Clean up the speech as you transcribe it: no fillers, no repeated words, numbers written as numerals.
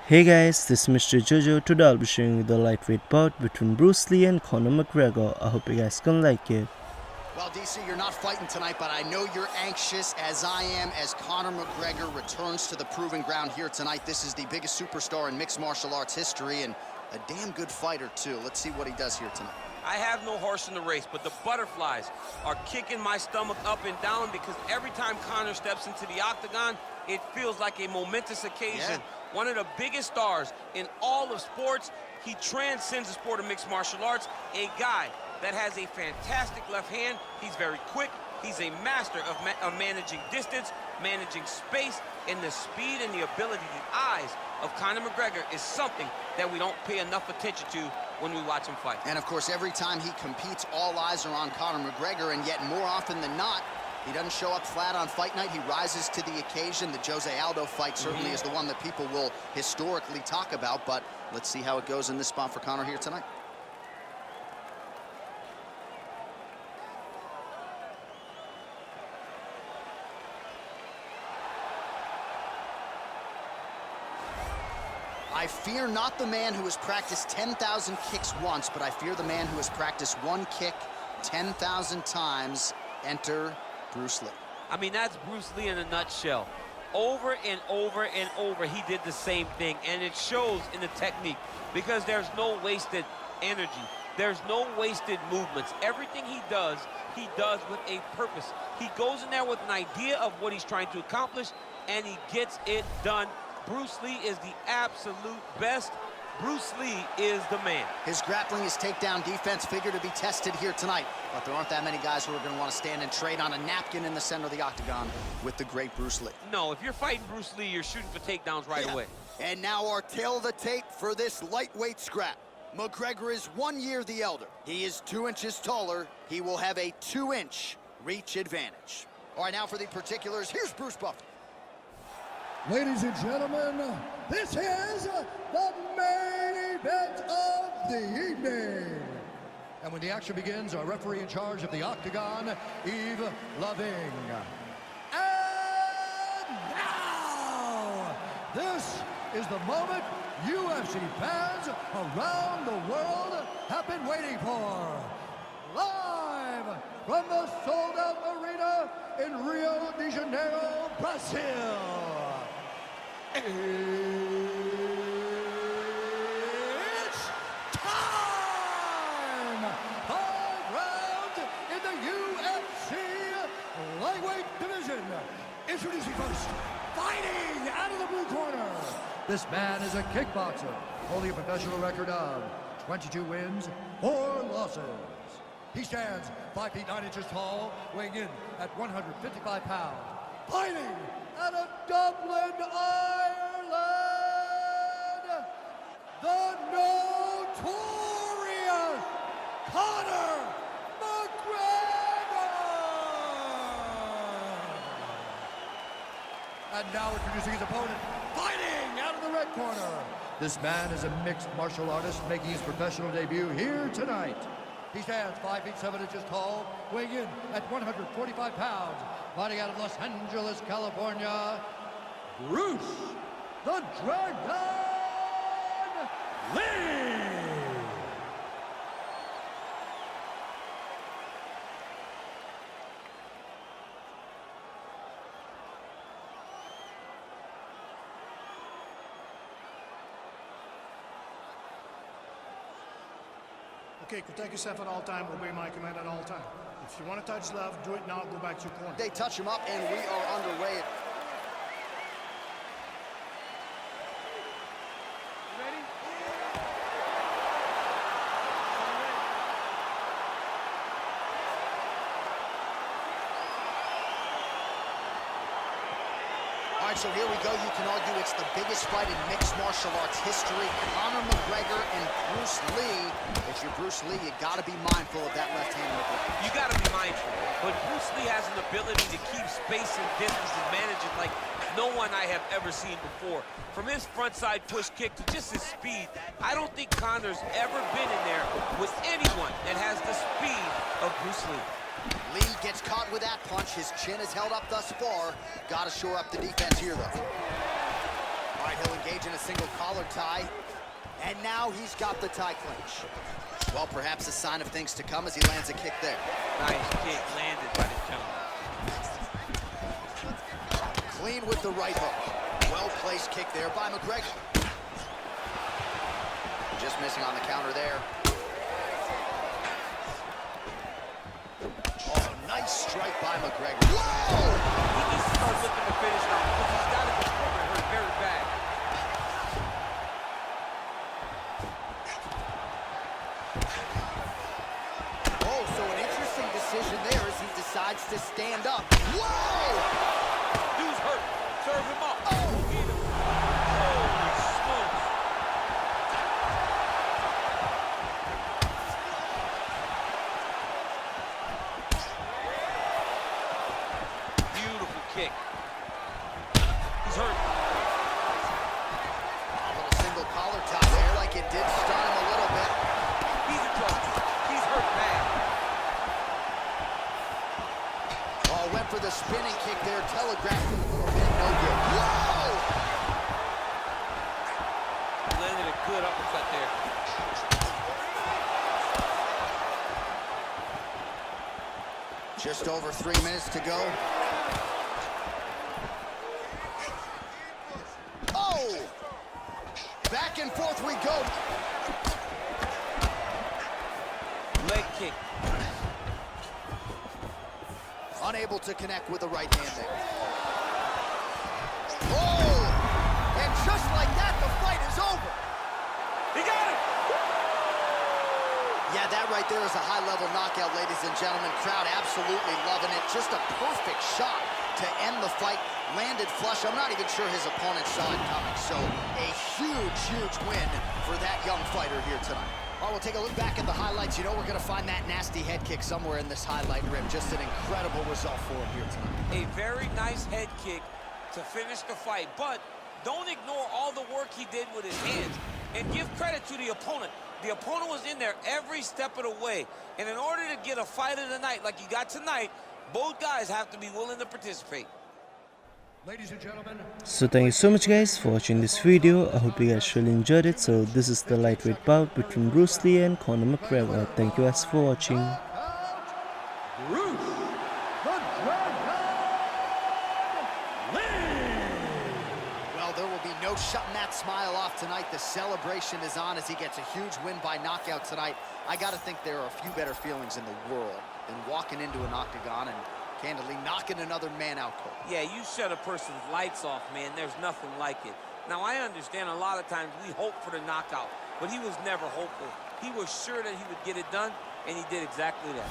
Hey guys, this is Mr. Jojo. Today I'll be showing you the lightweight bout between Bruce Lee and Conor McGregor. I hope you guys can like it. Well, DC, you're not fighting tonight, but I know you're anxious, as I am, as Conor McGregor returns to the proving ground here tonight. This is the biggest superstar in mixed martial arts history and a damn good fighter, too. Let's see what he does here tonight. I have no horse in the race, but the butterflies are kicking my stomach up and down because every time Conor steps into the octagon, it feels like a momentous occasion. Yeah. One of the biggest stars in all of sports. He transcends the sport of mixed martial arts. A guy that has a fantastic left hand. He's very quick. He's a master of managing distance, managing space, and the speed and the ability, the eyes of Conor McGregor is something that we don't pay enough attention to when we watch him fight. And, of course, every time he competes, all eyes are on Conor McGregor, and yet more often than not, he doesn't show up flat on fight night. He rises to the occasion. The Jose Aldo fight certainly is the one that people will historically talk about, but let's see how it goes in this spot for Conor here tonight. I fear not the man who has practiced 10,000 kicks once, but I fear the man who has practiced one kick 10,000 times. Enter Bruce Lee. I mean, that's Bruce Lee in a nutshell. Over and over and over, he did the same thing, and it shows in the technique because there's no wasted energy. There's no wasted movements. Everything he does with a purpose. He goes in there with an idea of what he's trying to accomplish, and he gets it done. Bruce Lee is the absolute best. Bruce Lee is the man. His grappling, his takedown defense figure to be tested here tonight, but there aren't that many guys who are going to want to stand and trade on a napkin in the center of the octagon with the great Bruce Lee. No, if you're fighting Bruce Lee, you're shooting for takedowns right away. And now our tail of the tape for this lightweight scrap. McGregor is 1 year the elder. He is 2 inches taller. He will have a 2-inch reach advantage. All right, now for the particulars, here's Bruce Buffer. Ladies and gentlemen, this is the main event of the evening. And when the action begins, our referee in charge of the octagon, Yves Loving. And now, this is the moment UFC fans around the world have been waiting for. Live from the sold-out arena in Rio de Janeiro, Brazil. It's time! 5 rounds in the UFC lightweight division. Introducing first, fighting out of the blue corner. This man is a kickboxer, holding a professional record of 22 wins, 4 losses. He stands 5 feet 9 inches tall, weighing in at 155 pounds. Fighting out of Dublin, Ireland, the notorious Conor McGregor! And now introducing his opponent, fighting out of the red corner. This man is a mixed martial artist making his professional debut here tonight. He stands 5 feet 7 inches tall, weighing in at 145 pounds. Fighting out of Los Angeles, California, Bruce the Dragon Lee! Okay, protect yourself at all time, obey my command at all time. If you want to touch love, do it now, go back to your corner. They touch him up, and we are underway. Ready? All right, so here we go. You can argue it's the biggest fight in mixed martial arts history. Conor McGregor and Bruce Lee. If you're Bruce Lee, you got to be mindful of that left hand. You got to be mindful. But Bruce Lee has an ability to keep space and distance and manage it like no one I have ever seen before. From his frontside push kick to just his speed, I don't think Conor's ever been in there with anyone that has the speed of Bruce Lee. Lee gets caught with that punch. His chin is held up thus far. Got to shore up the defense here, though. All right, he'll engage. engage in a single collar tie. And now he's got the tie clinch. Well, perhaps a sign of things to come as he lands a kick there. Nice kick landed by the gentleman. Clean with the right hook. Well-placed kick there by McGregor. Just missing on the counter there. Oh, nice strike by McGregor. Whoa! He needs to start looking to finish now because he's got his opponent hurt very bad. Oh, so an interesting decision there as he decides to stand up. Whoa! Dude's hurt. Serve him up. Oh, get him. Holy smokes. Beautiful kick. He's hurt. A little single collar tie there, like it did stun him a little bit. He's in trouble. He's hurt bad. Oh, went for the spinning kick there, telegraphed him a little bit, no good. Whoa! Landed a good uppercut there. Just over 3 minutes to go. Oh! Back and forth we go. Leg kick. Unable to connect with the right hand there. Oh! And just like that, the fight is over. He got it. Yeah, that right there is a high-level knockout, ladies and gentlemen. Crowd absolutely loving it. Just a perfect shot to end the fight. Landed flush. I'm not even sure his opponent saw it coming. So a huge, huge win for that young fighter here tonight. All right, we'll take a look back at the highlights. You know we're going to find that nasty head kick somewhere in this highlight rip. Just an incredible result for him here tonight. A very nice head kick to finish the fight, but don't ignore all the work he did with his hands and give credit to the opponent. The opponent was in there every step of the way, and in order to get a fight of the night like you got tonight, both guys have to be willing to participate. Ladies and gentlemen, So thank you so much guys for watching this video. I hope you guys really enjoyed it. So this is the lightweight bout between Bruce Lee and Conor McGregor. Thank you guys for watching. Bruce McGregor Lee. Well, there will be no shutting that smile off tonight. The celebration is on as he gets a huge win by knockout tonight. I got to think there are a few better feelings in the world than walking into an octagon and candidly knocking another man out cold. Yeah, you shut a person's lights off, man. There's nothing like it. Now, I understand a lot of times we hope for the knockout, but he was never hopeful. He was sure that he would get it done, and he did exactly that.